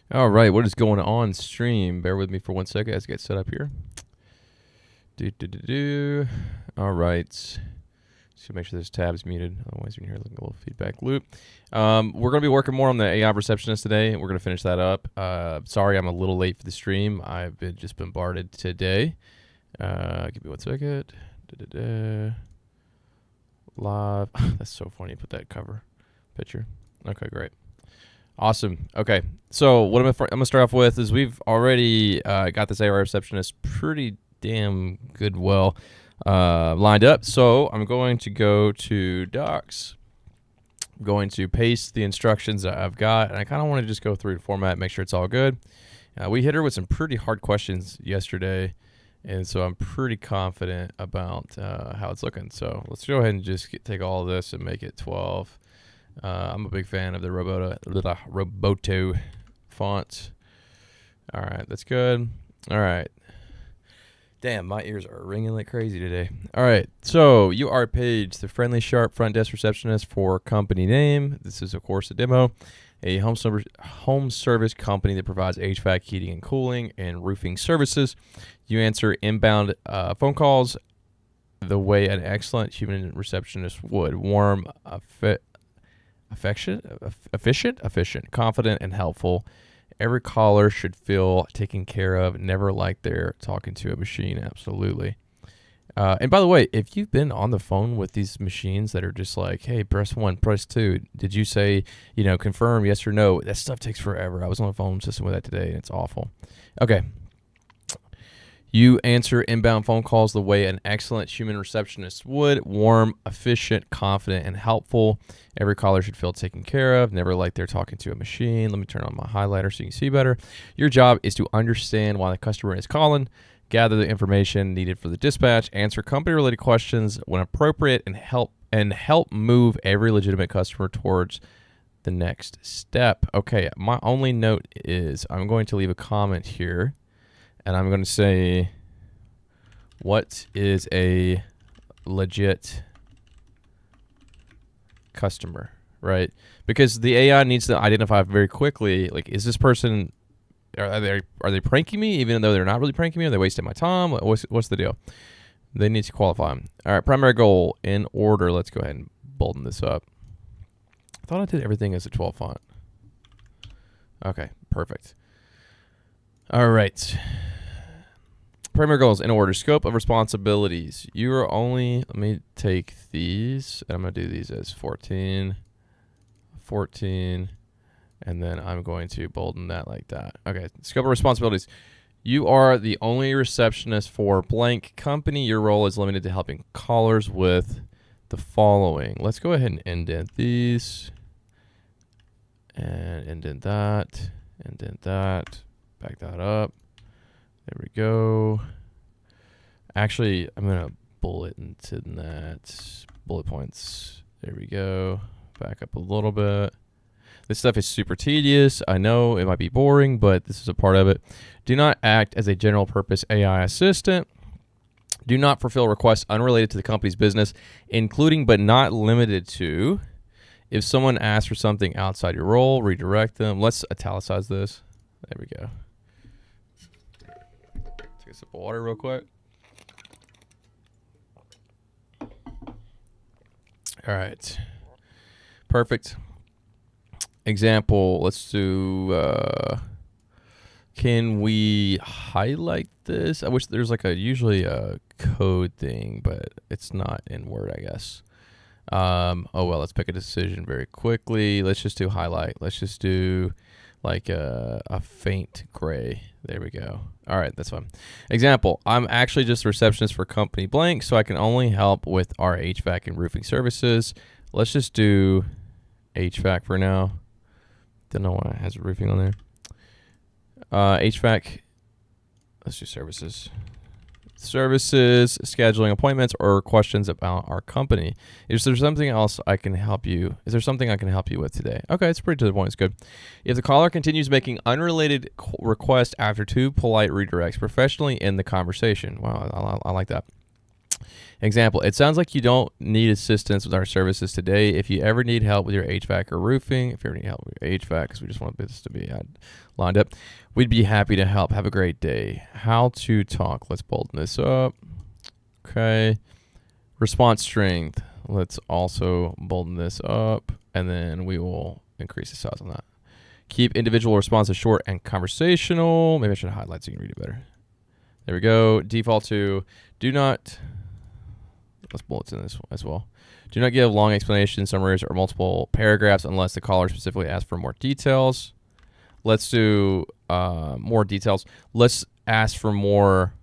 All right, what is going on stream? Bear with me for 1 second as I get set up here. All right. Just make sure this tab is muted. Otherwise, you're going to hear a little feedback loop. We're going to be working more on the AI receptionist today. We're going to finish that up. Sorry, I'm a little late for the stream. I've been just bombarded today. Give me 1 second. Live. That's so funny. Put that cover picture. Okay, great. Awesome. Okay, so what I'm gonna start off with is we've already got this AI receptionist pretty damn good, lined up. So I'm going to go to Docs. I'm going to paste the instructions that I've got, and I kind of want to just go through the format, make sure it's all good. We hit her with some pretty hard questions yesterday, and so I'm pretty confident about how it's looking. So let's go ahead and just take all of this and make it 12. I'm a big fan of the Roboto font. All right, that's good. All right. Damn, my ears are ringing like crazy today. All right, so you are Paige, the friendly, sharp front desk receptionist for company name. This is, of course, a demo. A home service company that provides HVAC, heating and cooling, and roofing services. You answer inbound phone calls the way an excellent human receptionist would. Warm, efficient, confident, and helpful. Every caller should feel taken care of, never like they're talking to a machine. Absolutely. And by the way, if you've been on the phone with these machines that are just like, hey, press 1, press 2, did you say, confirm yes or no? That stuff takes forever. I was on the phone system with that today, and it's awful. Okay. You answer inbound phone calls the way an excellent human receptionist would. Warm, efficient, confident, and helpful. Every caller should feel taken care of, never like they're talking to a machine. Let me turn on my highlighter so you can see better. Your job is to understand why the customer is calling, gather the information needed for the dispatch, answer company-related questions when appropriate, and help move every legitimate customer towards the next step. Okay, my only note is I'm going to leave a comment here. And I'm going to say, what is a legit customer, right? Because the AI needs to identify very quickly, like, is this person, are they pranking me even though they're not really pranking me? Are they wasting my time? What's the deal? They need to qualify them. All right, primary goal in order. Let's go ahead and bolden this up. I thought I did everything as a 12 font. Okay, perfect. All right. Primary goals in order. Scope of responsibilities. You are only, let me take these. I'm going to do these as 14, and then I'm going to bolden that like that. Okay, scope of responsibilities. You are the only receptionist for blank company. Your role is limited to helping callers with the following. Let's go ahead and indent these. And indent that. Back that up. There we go. Actually, I'm going to bullet into that. Bullet points. There we go. Back up a little bit. This stuff is super tedious. I know it might be boring, but this is a part of it. Do not act as a general purpose AI assistant. Do not fulfill requests unrelated to the company's business, including but not limited to. If someone asks for something outside your role, redirect them. Let's italicize this. There we go. Take a sip of water real quick. All right. Perfect. Example, let's do, can we highlight this? I wish there's like usually a code thing, but it's not in Word, I guess. Oh, well, let's pick a decision very quickly. Let's just do highlight. Let's just do like a faint gray. There we go. All right, that's fine. Example, I'm actually just a receptionist for company blank, so I can only help with our HVAC and roofing services. Let's just do HVAC for now. Don't know why it has roofing on there. HVAC, let's do services. Services, scheduling appointments, or questions about our company. Is there something else I can help you? Is there something I can help you with today? Okay, it's pretty to the point. It's good. If the caller continues making unrelated requests after 2 polite redirects, professionally end the conversation. Wow, I like that. Example, it sounds like you don't need assistance with our services today. If you ever need help with your HVAC or roofing, if you ever need help with your HVAC, because we just want this to be lined up, we'd be happy to help. Have a great day. How to talk. Let's bolden this up. Okay. Response strength. Let's also bolden this up, and then we will increase the size on that. Keep individual responses short and conversational. Maybe I should highlight so you can read it better. There we go. Default to do not... Let's bullet in this as well. Do not give long explanations, summaries, or multiple paragraphs unless the caller specifically asks for more details. Let's do more details. Let's ask for more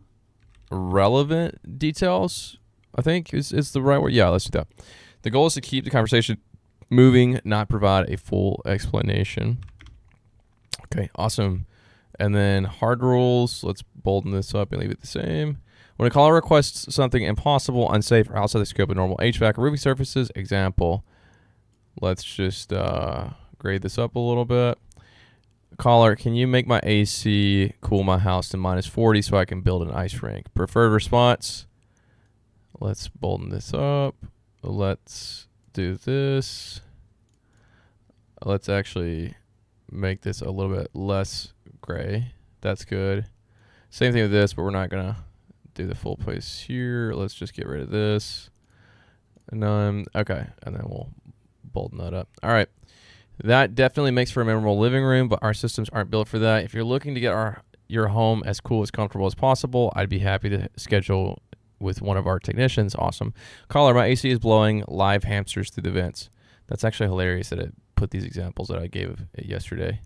relevant details, I think is the right word. Yeah, let's do that. The goal is to keep the conversation moving, not provide a full explanation. Okay, awesome. And then hard rules. Let's bolden this up and leave it the same. When a caller requests something impossible, unsafe, or outside the scope of normal HVAC or roofing surfaces, example, let's just grade this up a little bit. Caller, can you make my AC cool my house to -40 so I can build an ice rink? Preferred response. Let's bolden this up. Let's do this. Let's actually make this a little bit less gray. That's good. Same thing with this, but we're not going to do the full place here. Let's just get rid of this. None. Okay, and then we'll bolden that up. All right. That definitely makes for a memorable living room, but our systems aren't built for that. If you're looking to get your home as cool, as comfortable as possible, I'd be happy to schedule with one of our technicians. Awesome. Caller, my AC is blowing live hamsters through the vents. That's actually hilarious that it put these examples that I gave it yesterday.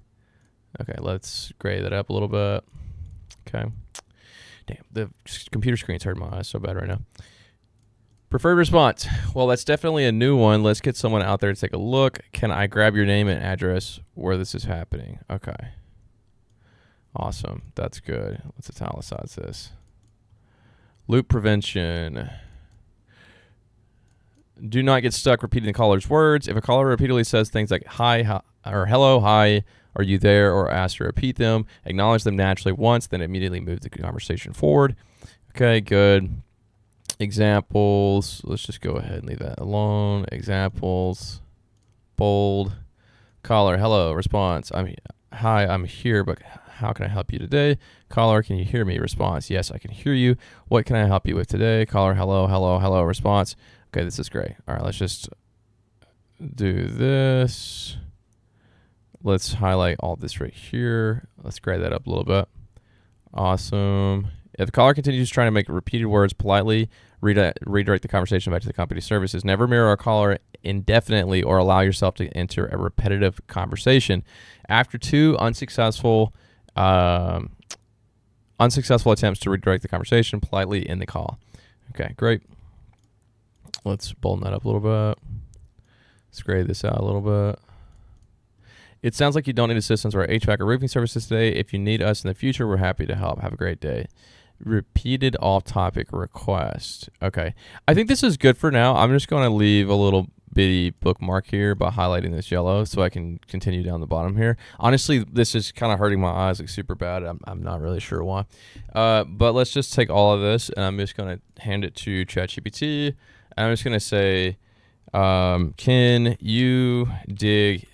Okay, let's grade that up a little bit. Okay. Damn, the computer screen's hurting my eyes so bad right now. Preferred response. Well, that's definitely a new one. Let's get someone out there to take a look. Can I grab your name and address where this is happening? Okay. Awesome. That's good. Let's italicize this. Loop prevention. Do not get stuck repeating the caller's words. If a caller repeatedly says things like hi or hello, hi, are you there, or ask to repeat them, acknowledge them naturally once, then immediately move the conversation forward. Okay, good. Examples. Let's just go ahead and leave that alone. Examples. Bold. Caller, hello. Response. Hi, I'm here, but how can I help you today? Caller, can you hear me? Response. Yes, I can hear you. What can I help you with today? Caller, hello, hello, hello. Response. Okay, this is great. All right, let's just do this. Let's highlight all this right here. Let's grade that up a little bit. Awesome. If the caller continues trying to make repeated words politely, redirect the conversation back to the company services. Never mirror a caller indefinitely or allow yourself to enter a repetitive conversation. After 2 unsuccessful attempts to redirect the conversation, politely end the call. Okay, great. Let's bolden that up a little bit. Let's grade this out a little bit. It sounds like you don't need assistance or HVAC or roofing services today. If you need us in the future, we're happy to help. Have a great day. Repeated off-topic request. Okay. I think this is good for now. I'm just going to leave a little bitty bookmark here by highlighting this yellow so I can continue down the bottom here. Honestly, this is kind of hurting my eyes like super bad. I'm not really sure why. But let's just take all of this, and I'm just going to hand it to ChatGPT. And I'm just going to say, can you dig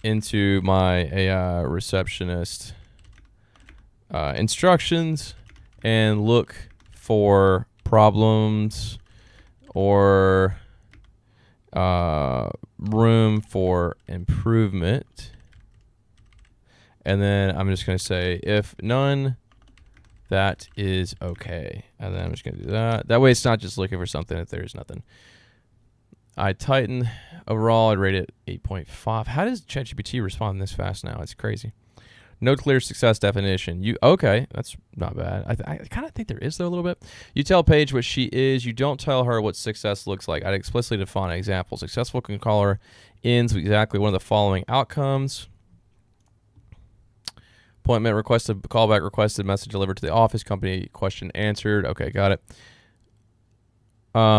into my AI receptionist instructions and look for problems or room for improvement. And then I'm just going to say, if none, that is okay. And then I'm just going to do that. That way it's not just looking for something if there's nothing. I tighten overall. I'd rate it 8.5. How does ChatGPT respond this fast now? It's crazy. No clear success definition. Okay, that's not bad. I kind of think there is though a little bit. You tell Paige what she is. You don't tell her what success looks like. I'd explicitly define an example. Successful caller ends with exactly one of the following outcomes. Appointment requested, callback requested, message delivered to the office, company question answered. Okay, got it.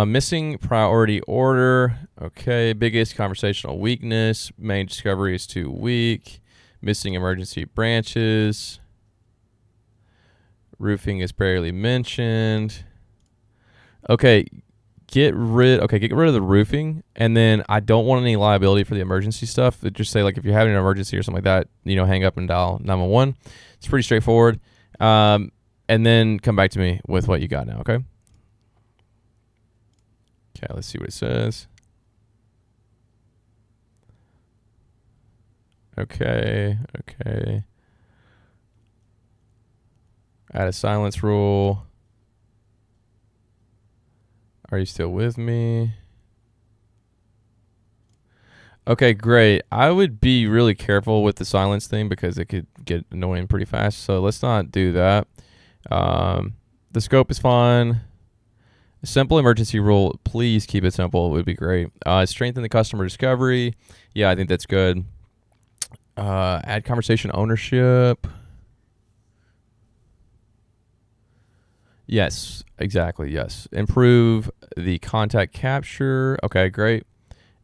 Missing priority order. Okay, biggest conversational weakness. Main discovery is too weak. Missing emergency branches. Roofing is barely mentioned. Okay, get rid of the roofing, and then I don't want any liability for the emergency stuff. Just say like if you're having an emergency or something like that, hang up and dial 911. It's pretty straightforward. And then come back to me with what you got now, okay? Okay, let's see what it says. Okay. Add a silence rule. Are you still with me? Okay, great. I would be really careful with the silence thing because it could get annoying pretty fast. So let's not do that. The scope is fine. A simple emergency rule. Please keep it simple. It would be great. Strengthen the customer discovery. Yeah, I think that's good. Add conversation ownership. Yes, exactly. Yes. Improve the contact capture. Okay, great.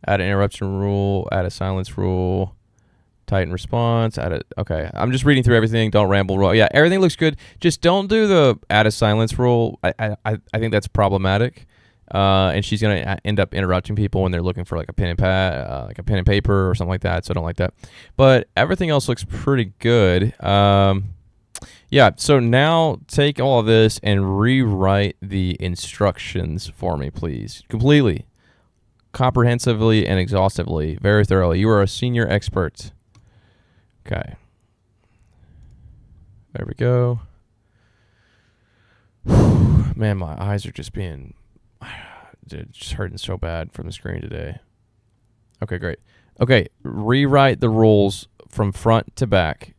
Add an interruption rule. Add a silence rule. Tighten response. Okay, I'm just reading through everything. Don't ramble. Rule. Yeah, everything looks good. Just don't do the add a silence rule. I think that's problematic. And she's gonna end up interrupting people when they're looking for like a pen and pad, like a pen and paper or something like that. So I don't like that. But everything else looks pretty good. Yeah, so now take all of this and rewrite the instructions for me, please. Completely, comprehensively, and exhaustively, very thoroughly. You are a senior expert. Okay. There we go. Man, my eyes are just just hurting so bad from the screen today. Okay, great. Okay, rewrite the rules from front to back.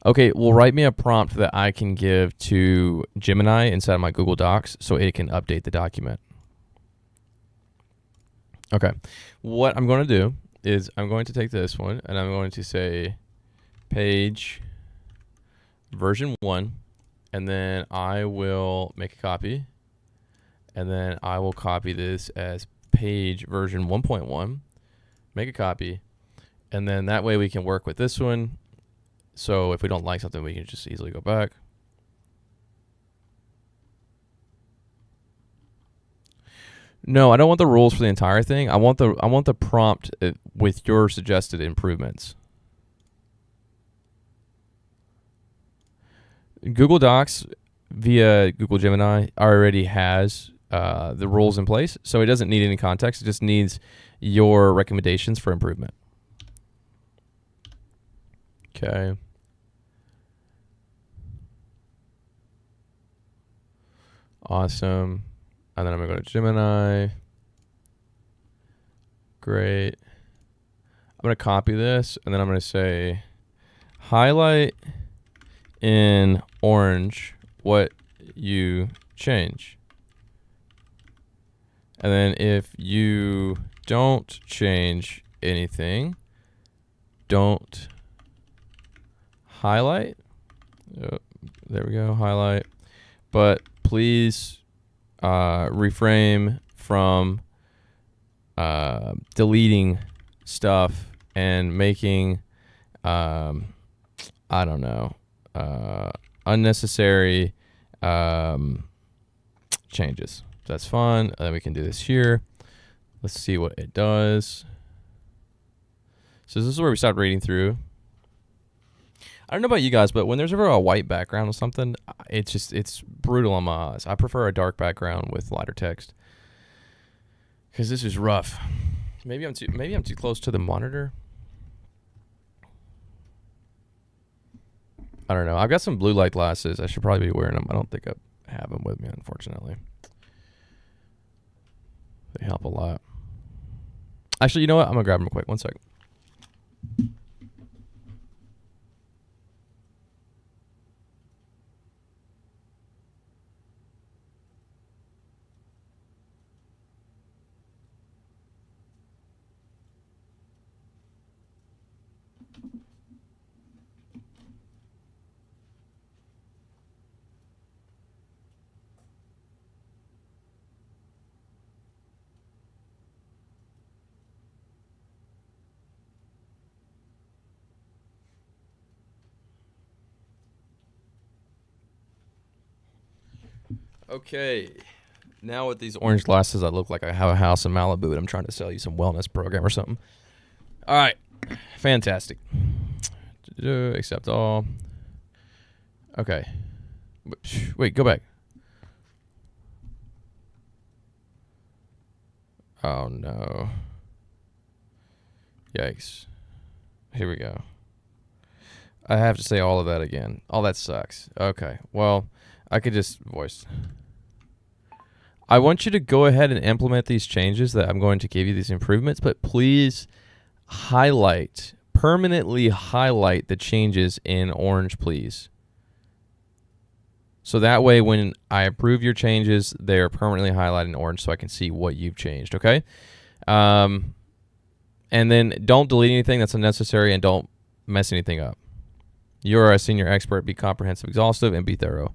Okay, well, write me a prompt that I can give to Gemini inside of my Google Docs so it can update the document. Okay, what I'm going to do is I'm going to take this one and I'm going to say page version 1, and then I will make a copy, and then I will copy this as page version 1.1, make a copy, and then that way we can work with this one. So if we don't like something, we can just easily go back. No, I don't want the rules for the entire thing. I want the prompt with your suggested improvements. Google Docs via Google Gemini already has the rules in place, so it doesn't need any context. It just needs your recommendations for improvement. Okay. Awesome. And then I'm going to go to Gemini. Great. I'm going to copy this, and then I'm going to say, highlight in orange what you change. And then if you don't change anything, don't highlight. Oh, there we go, highlight. But please refrain from deleting stuff and making, I don't know, unnecessary changes. That's fine. And then we can do this here. Let's see what it does. So this is where we start reading through. I don't know about you guys, but when there's ever a white background or something, it's brutal on my eyes. I prefer a dark background with lighter text because this is rough. Maybe I'm too close to the monitor. I don't know. I've got some blue light glasses. I should probably be wearing them. I don't think I have them with me, unfortunately. They help a lot. Actually, you know what? I'm gonna grab them quick. 1 second. Okay. Now with these orange glasses, I look like I have a house in Malibu and I'm trying to sell you some wellness program or something. All right. Fantastic. Accept all. Okay. Wait, go back. Oh, no. Yikes. Here we go. I have to say all of that again. All that sucks. Okay. Well, I could just voice. I want you to go ahead and implement these changes that I'm going to give you, these improvements, but please permanently highlight the changes in orange, please. So that way when I approve your changes, they are permanently highlighted in orange so I can see what you've changed, okay? And then don't delete anything that's unnecessary and don't mess anything up. You're a senior expert. Be comprehensive, exhaustive, and be thorough.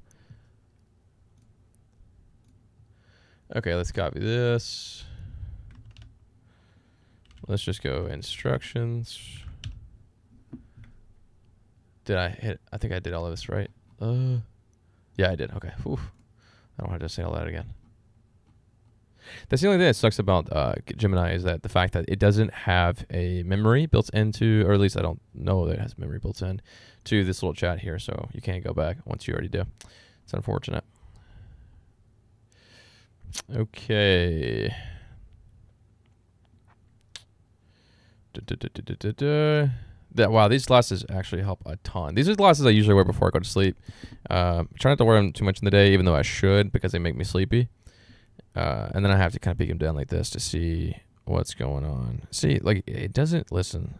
Okay, let's copy this. Let's just go instructions. Did I hit? I think I did all of this right. Yeah, I did. Okay. Whew. I don't have to say all that again. That's the only thing that sucks about Gemini is that the fact that it doesn't have a memory built into, or at least I don't know that it has memory built in to this little chat here, so you can't go back once you already do. It's unfortunate. Okay. Wow, these glasses actually help a ton. These are glasses I usually wear before I go to sleep. Try not to wear them too much in the day, even though I should, because they make me sleepy. And then I have to kind of peek them down like this to see what's going on. See, like, it doesn't listen.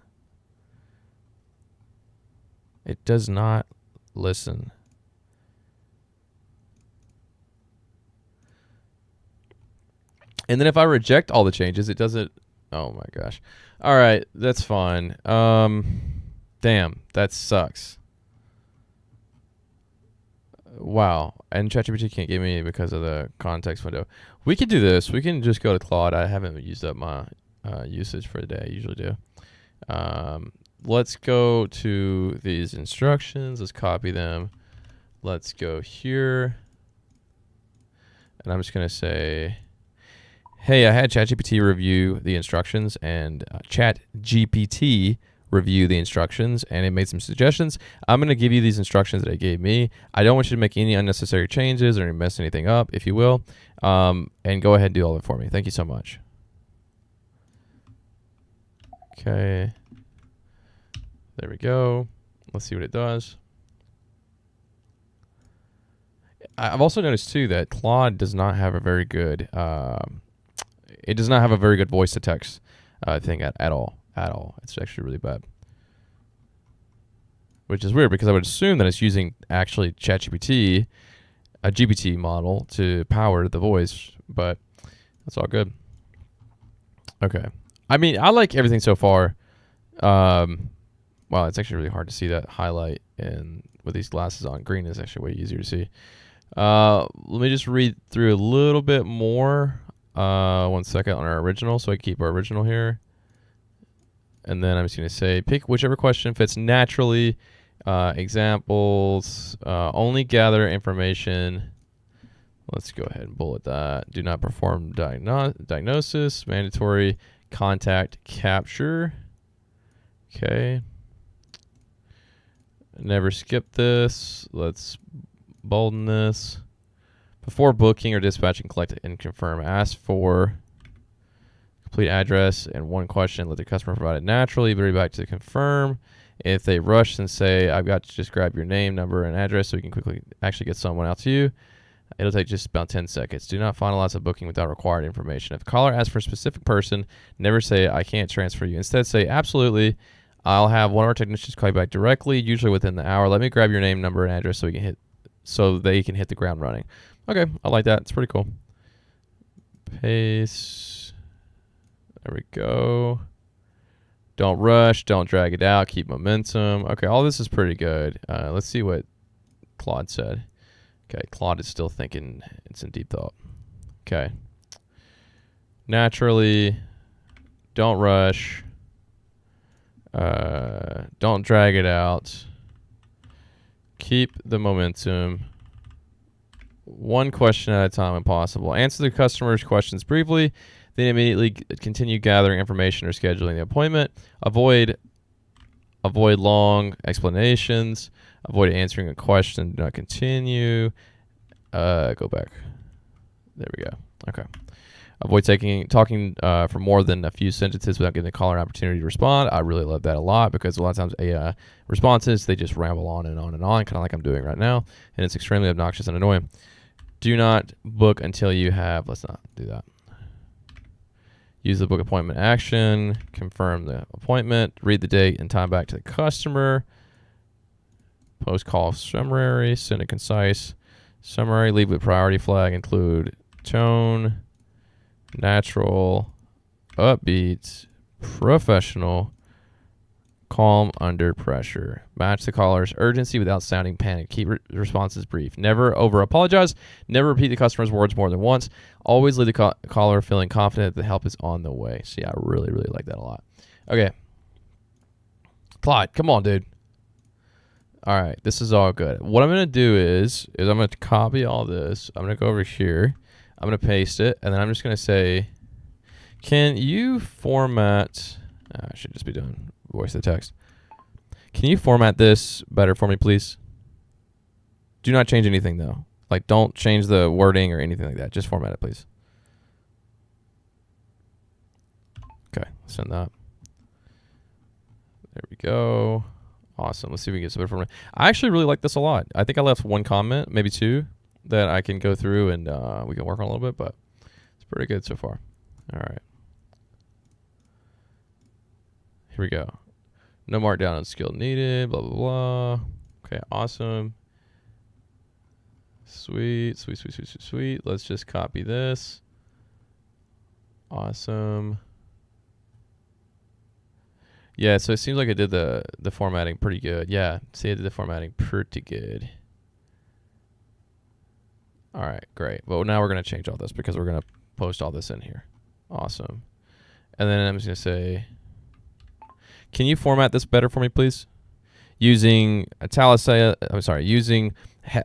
It does not listen. And then if I reject all the changes, it doesn't. Oh my gosh. All right, that's fine. Damn, that sucks. Wow. And ChatGPT can't give me because of the context window. We could do this. We can just go to Claude. I haven't used up my usage for the day. I usually do. Let's go to these instructions. Let's copy them. Let's go here. And I'm just going to say, hey, I had ChatGPT review the instructions and ChatGPT review the instructions, and it made some suggestions. I'm going to give you these instructions that it gave me. I don't want you to make any unnecessary changes or mess anything up, if you will. And go ahead and do all of it for me. Thank you so much. Okay. There we go. Let's see what it does. I've also noticed too that Claude does not have a very good it does not have a very good voice to text thing at all. It's actually really bad. Which is weird because I would assume that it's using actually ChatGPT, a GPT model, to power the voice, but that's all good. Okay. I mean, I like everything so far. Wow, it's actually really hard to see that highlight, and with these glasses on, green is actually way easier to see. Let me just read through a little bit more. 1 second on our original, so I keep our original here. And then I'm just going to say, pick whichever question fits naturally. Examples, only gather information. Let's go ahead and bullet that. Do not perform diagnosis. Mandatory contact capture. Okay. Never skip this. Let's bolden this. Before booking or dispatching, collect and confirm. Ask for complete address and one question. Let the customer provide it naturally. Be back to confirm. If they rush and say, I've got to just grab your name, number, and address so we can quickly actually get someone out to you, it'll take just about 10 seconds. Do not finalize a booking without required information. If the caller asks for a specific person, never say, I can't transfer you. Instead, say, absolutely. I'll have one of our technicians call you back directly, usually within the hour. Let me grab your name, number, and address so they can hit the ground running. Okay, I like that. It's pretty cool. Paste. There we go. Don't rush. Don't drag it out. Keep momentum. Okay, all this is pretty good. Let's see what Claude said. Okay, Claude is still thinking. It's in deep thought. Okay. Naturally. Don't rush. Don't drag it out. Keep the momentum. one question at a time when possible. Answer the customer's questions briefly, then immediately continue gathering information or scheduling the appointment. Avoid long explanations. Avoid answering a question. Do not continue. Go back. There we go. Okay. Avoid talking for more than a few sentences without giving the caller an opportunity to respond. I really love that a lot because a lot of times AI responses, they just ramble on and on and on, kind of like I'm doing right now, and it's extremely obnoxious and annoying. Do not book until you have, let's not do that. Use the book appointment action, confirm the appointment, read the date and time back to the customer. Post call summary, send a concise summary, leave with priority flag, include tone, natural, upbeat, professional, calm under pressure. Match the caller's urgency without sounding panicked. Keep responses brief. Never over apologize. Never repeat the customer's words more than once. Always leave the caller feeling confident that the help is on the way. So yeah, I really, really like that a lot. Okay. Clyde, come on, dude. All right, this is all good. What I'm going to do is I'm going to copy all this. I'm going to go over here. I'm going to paste it, and then I'm just going to say, can you format, I should just be doing voice to text. Can you format this better for me, please? Do not change anything, though. Like, don't change the wording or anything like that. Just format it, please. Okay, send that. There we go. Awesome. Let's see if we can get some better format. I actually really like this a lot. I think I left one comment, maybe two, that I can go through and we can work on a little bit, but it's pretty good so far. All right. Here we go. No markdown on skill needed, blah, blah, blah. Okay, awesome. Sweet, sweet, sweet, sweet, sweet, sweet. Let's just copy this. Awesome. Yeah, so it seems like I did the formatting pretty good. Yeah, see, I did the formatting pretty good. All right, great. Well, now we're going to change all this because we're going to post all this in here. Awesome. And then I'm just going to say, can you format this better for me, please? Using using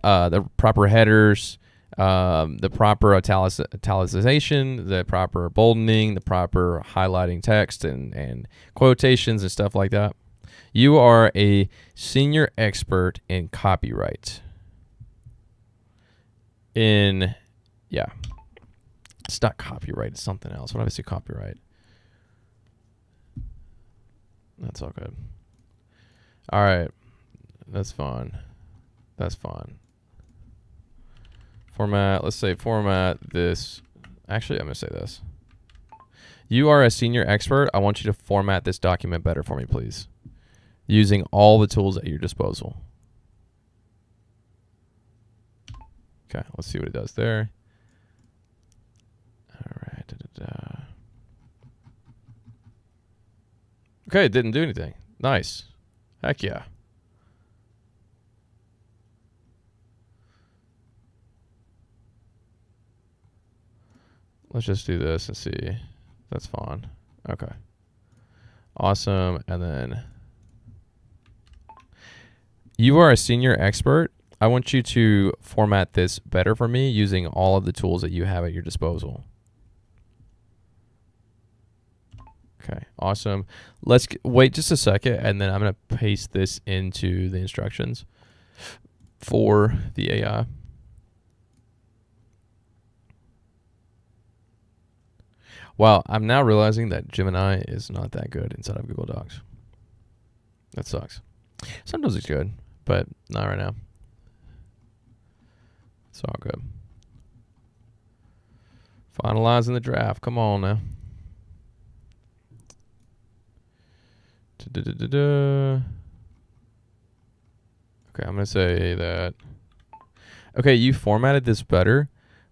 the proper headers, the proper italicization, the proper boldening, the proper highlighting text and quotations and stuff like that. You are a senior expert in copyright. It's not copyright, it's something else. What do I say copyright? That's all good. All right. That's fine. That's fine. Format, let's say format this. Actually, I'm going to say this. You are a senior expert. I want you to format this document better for me, please. Using all the tools at your disposal. Okay, let's see what it does there. All right. Okay, it didn't do anything. Nice. Heck yeah. Let's just do this and see. That's fine. Okay. Awesome. And then you are a senior expert. I want you to format this better for me using all of the tools that you have at your disposal. Okay, awesome. Let's wait just a second, and then I'm going to paste this into the instructions for the AI. Wow, I'm now realizing that Gemini is not that good inside of Google Docs. That sucks. Sometimes it's good, but not right now. It's all good. Finalizing the draft. Come on now. Okay, I'm going to say that. Okay, you formatted this better,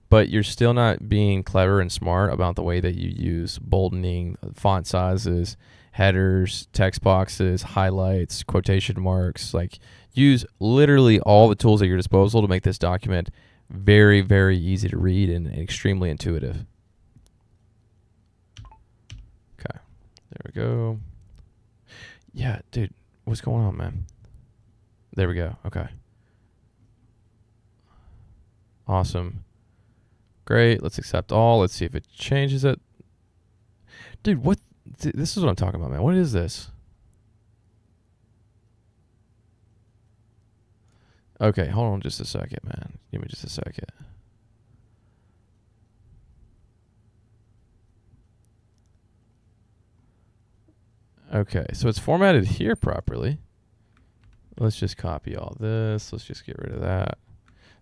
but you're still not being clever and smart about the way that you use boldening, font sizes, headers, text boxes, highlights, quotation marks. Like, use literally all the tools at your disposal to make this document very, very easy to read and extremely intuitive. Okay, there we go. Yeah, dude, what's going on, man? There we go. Okay. Awesome. Great. Let's accept all. Let's see if it changes it. Dude, what? This is what I'm talking about, man. What is this? Okay, hold on just a second, man. Give me just a second. Okay, so it's formatted here properly. Let's just copy all this. Let's just get rid of that.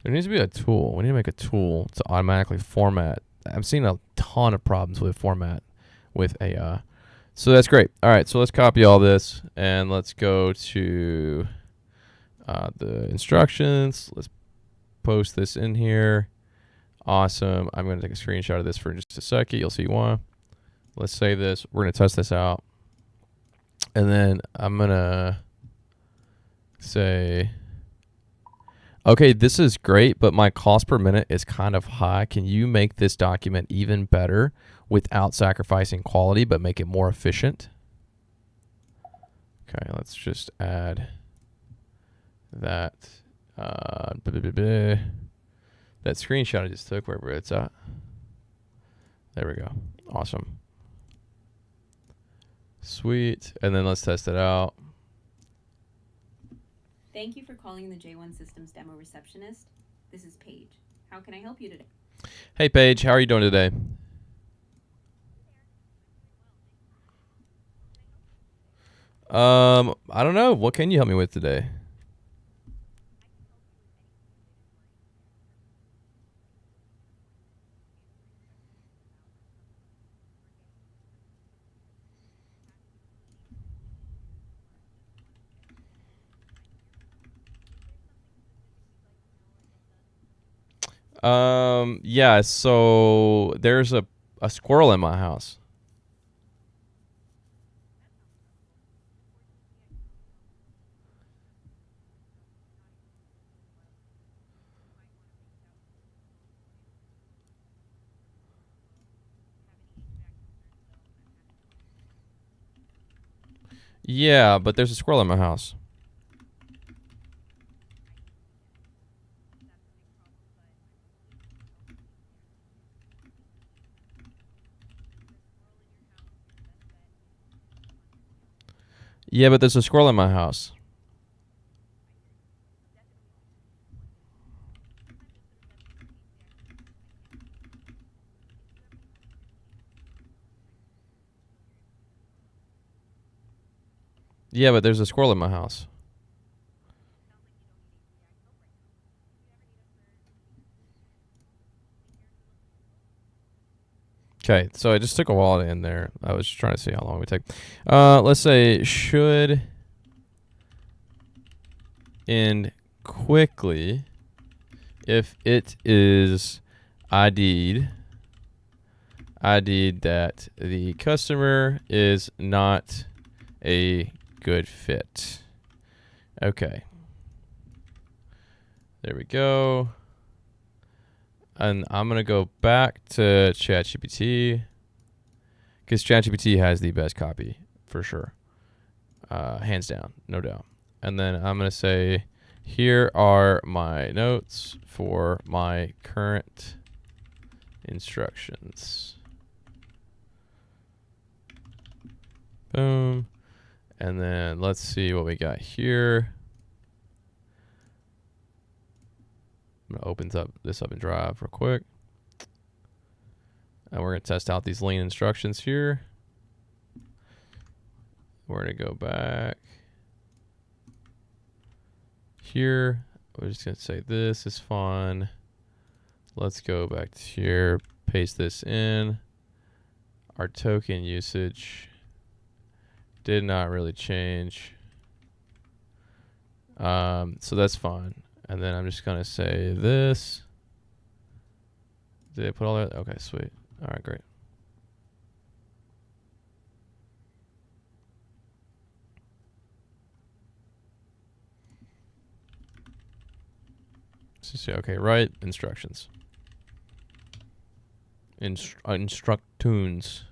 There needs to be a tool. We need to make a tool to automatically format. I'm seeing a ton of problems with format with AI. So that's great. All right, so let's copy all this and let's go to the instructions. Let's post this in here. Awesome. I'm going to take a screenshot of this for just a second. You'll see why. Let's save this. We're going to test this out. And then I'm going to say, okay, this is great, but my cost per minute is kind of high. Can you make this document even better without sacrificing quality, but make it more efficient? Okay, let's just add that. That screenshot I just took, wherever it's at. There we go. Awesome. Sweet. And then let's test it out. Thank you for calling the J1 Systems Demo Receptionist. This is Paige. How can I help you today? Hey, Paige. How are you doing today? I don't know. What can you help me with today? Yeah, so there's a squirrel in my house. Yeah, but there's a squirrel in my house. Yeah, but there's a squirrel in my house. Yeah, but there's a squirrel in my house. Okay, so I just took a while in there. I was trying to see how long it would take. Let's say should end quickly if it is ID'd that the customer is not a good fit. Okay. There we go. And I'm going to go back to ChatGPT because ChatGPT has the best copy for sure. Hands down, no doubt. And then I'm going to say, here are my notes for my current instructions. Boom. And then let's see what we got here. I'm gonna open this up in Drive real quick. And we're gonna test out these lean instructions here. We're gonna go back here. We're just gonna say this is fun. Let's go back to here, paste this in. Our token usage did not really change. So that's fine. And then I'm just going to say this. Did I put all that? Okay, sweet. All right, great. So see, okay, right instructions. Instructunes.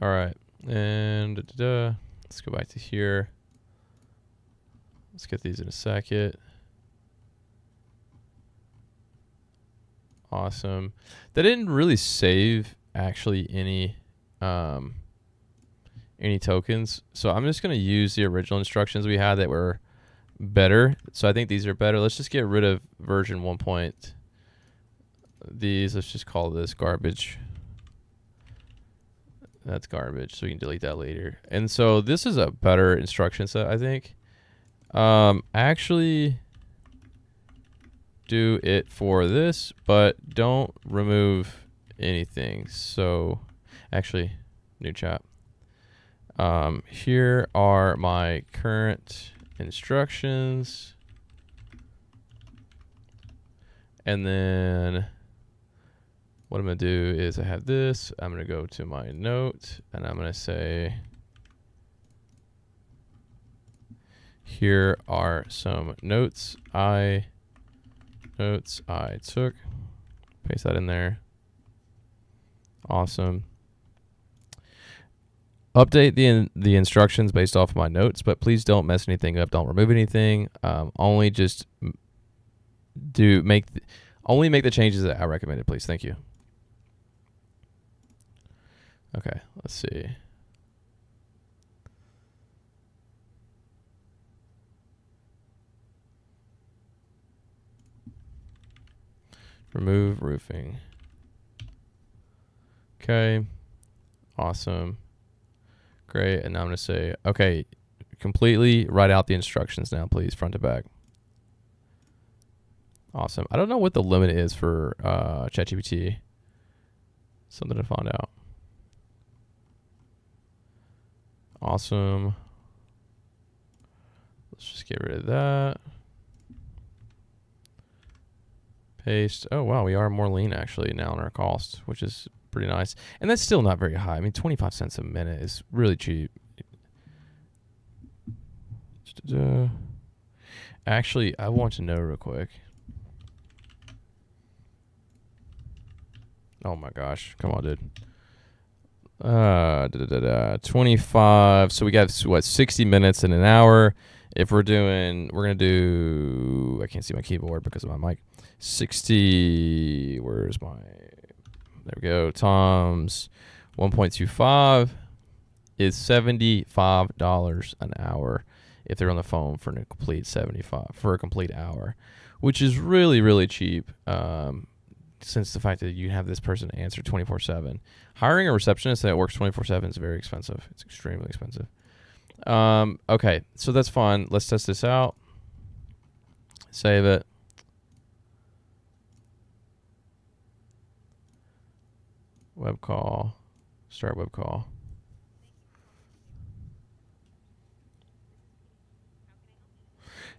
All right. And let's go back to here. Let's get these in a second. Awesome. They didn't really save actually any tokens. So I'm just going to use the original instructions we had that were better. So I think these are better. Let's just get rid of version 1 point. These, let's just call this garbage. That's garbage. So we can delete that later. And so this is a better instruction set, I think. Actually do it for this, but don't remove anything. So actually, new chat. Here are my current instructions. And then what I'm going to do is I have this. I'm going to go to my note and I'm going to say, here are some notes I took. Paste that in there. Awesome. Update the instructions based off of my notes, but please don't mess anything up. Don't remove anything. Only just only make the changes that I recommended, please. Thank you. Okay, let's see. Remove roofing. Okay. Awesome. Great. And now I'm going to say, okay, completely write out the instructions now, please, front to back. Awesome. I don't know what the limit is for ChatGPT. Something to find out. Awesome. Let's just get rid of that. Paste. Oh, wow. We are more lean actually now on our cost, which is pretty nice. And that's still not very high. I mean, 25 cents a minute is really cheap. Actually, I want to know real quick. Oh my gosh. Come on, dude. 25. So we got, what, 60 minutes in an hour. If we're going to do, I can't see my keyboard because of my mic. 60, where's my, there we go, times 1.25 is $75 an hour if they're on the phone for a complete for a complete hour, which is really, really cheap. Since the fact that you have this person answer 24/7. Hiring a receptionist that works 24/7 is very expensive. It's extremely expensive. Okay, so that's fine. Let's test this out. Save it. Web call. Start web call.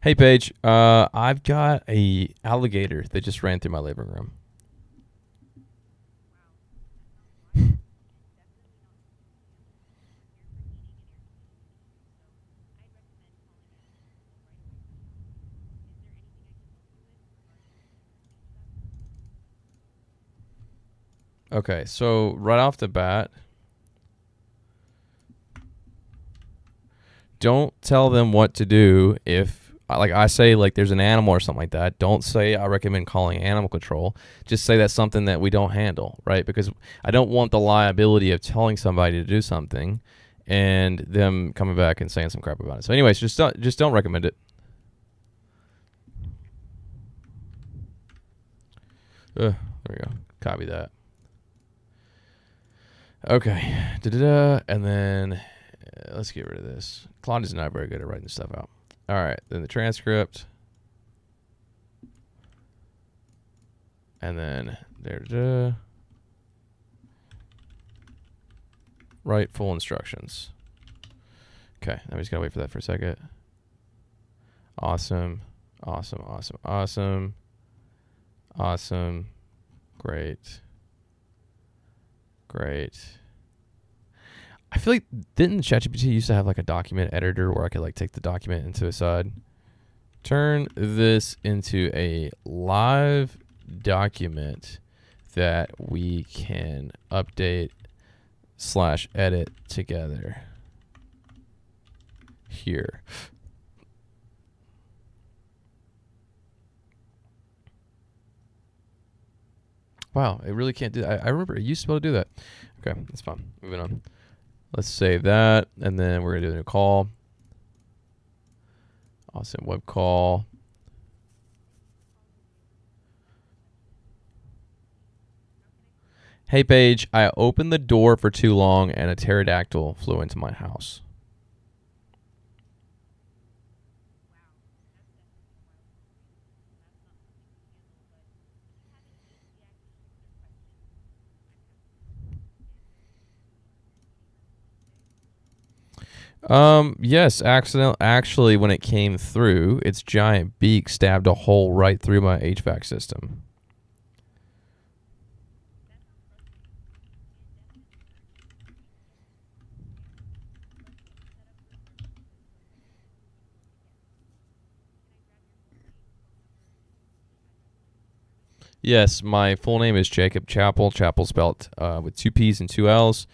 Hey, Paige. I've got a alligator that just ran through my living room. Okay, so right off the bat, don't tell them what to do if, like I say, like there's an animal or something like that. Don't say I recommend calling animal control. Just say that's something that we don't handle, right? Because I don't want the liability of telling somebody to do something and them coming back and saying some crap about it. So anyways, just don't recommend it. There we go. Copy that. Okay. And then let's get rid of this. Claude is not very good at writing stuff out. All right. Then the transcript. And then write full instructions. Okay. Now we just got to wait for that for a second. Awesome. Awesome. Awesome. Awesome. Awesome. Great. Great. I feel like, didn't ChatGPT used to have like a document editor where I could like take the document into a side? Turn this into a live document that we can update/edit together here. Wow, it really can't do that. I remember it used to be able to do that. Okay, that's fine. Moving on. Let's save that, and then we're gonna do a new call. I'll send web call. Hey Paige, I opened the door for too long and a pterodactyl flew into my house. Yes, actually when it came through, its giant beak stabbed a hole right through my HVAC system. Yes, my full name is Jacob Chappell. Chappell spelled with 2 P's and 2 L's.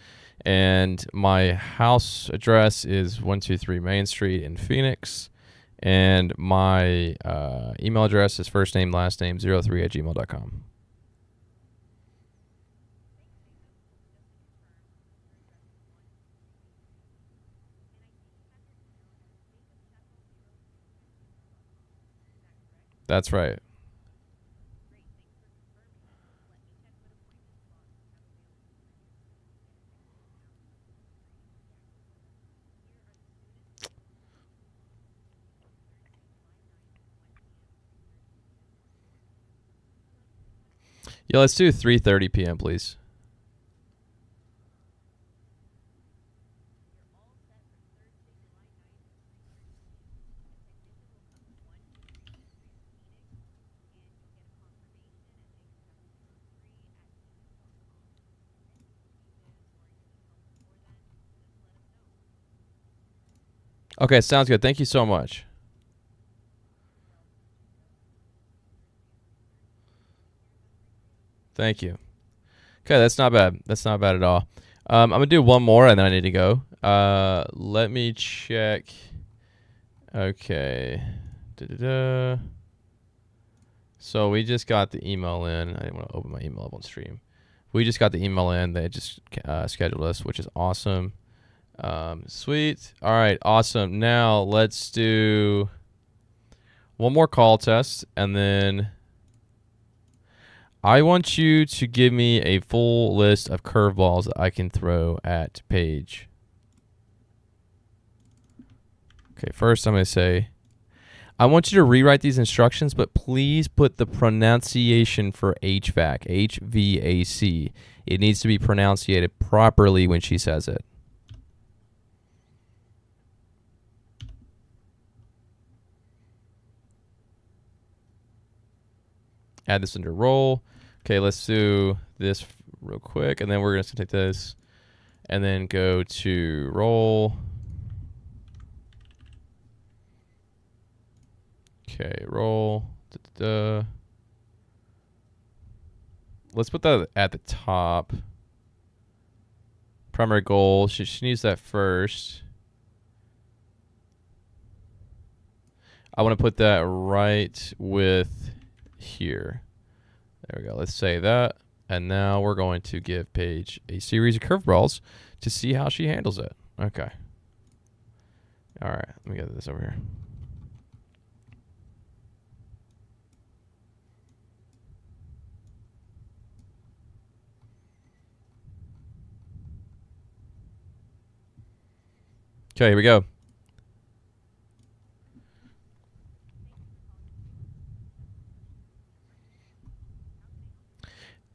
And my house address is 123 Main Street in Phoenix. And my email address is first name, last name, 03@gmail.com. That's right. Yeah, let's do 3:30 p.m., please. Okay, sounds good. Thank you so much. Thank you. Okay, that's not bad. That's not bad at all. I'm gonna do one more and then I need to go. Let me check. Okay. Da-da-da. So we just got the email in. I didn't want to open my email up on stream. We just got the email in. They just scheduled us, which is awesome. Sweet. All right, awesome. Now let's do one more call test, and then I want you to give me a full list of curveballs that I can throw at Paige. Okay, first I'm going to say, I want you to rewrite these instructions, but please put the pronunciation for HVAC, HVAC. It needs to be pronunciated properly when she says it. Add this under roll. Okay, let's do this real quick, and then we're just gonna take this and then go to roll. Okay, roll. Da-da-da. Let's put that at the top. Primary goal. She needs that first. I want to put that right with here. There we go. Let's say that. And now we're going to give Paige a series of curveballs to see how she handles it. Okay. All right. Let me get this over here. Okay, here we go.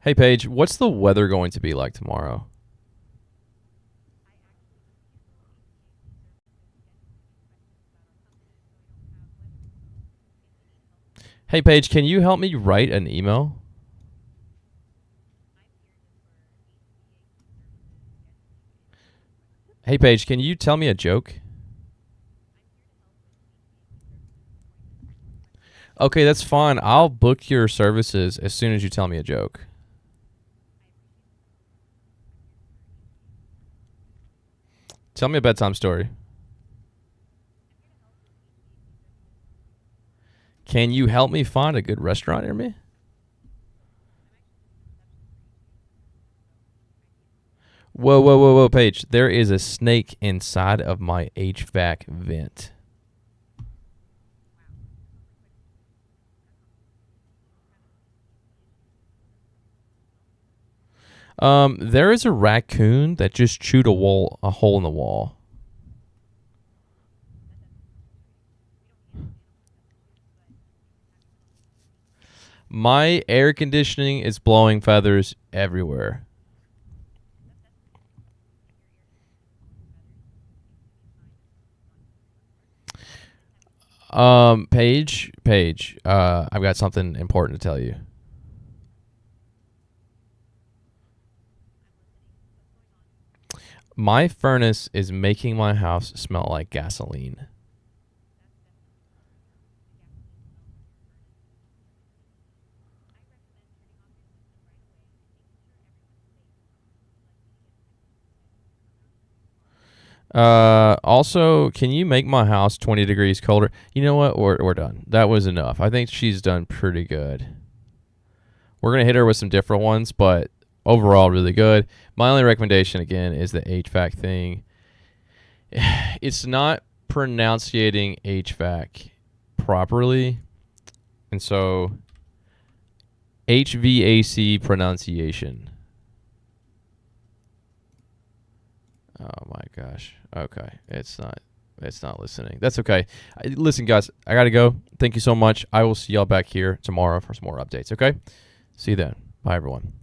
Hey, Paige, what's the weather going to be like tomorrow? Hey, Paige, can you help me write an email? Hey, Paige, can you tell me a joke? Okay, that's fine. I'll book your services as soon as you tell me a joke. Tell me a bedtime story. Can you help me find a good restaurant near me? Whoa, whoa, whoa, whoa, Paige. There is a snake inside of my HVAC vent. There is a raccoon that just chewed a hole in the wall. My air conditioning is blowing feathers everywhere. Paige, I've got something important to tell you. My furnace is making my house smell like gasoline. Also, can you make my house 20 degrees colder? You know what? We're done. That was enough. I think she's done pretty good. We're going to hit her with some different ones, but overall, really good. My only recommendation, again, is the HVAC thing. It's not pronunciating HVAC properly. And so, HVAC pronunciation. Oh my gosh. Okay. It's not listening. That's okay. Listen, guys, I got to go. Thank you so much. I will see y'all back here tomorrow for some more updates, okay? See you then. Bye, everyone.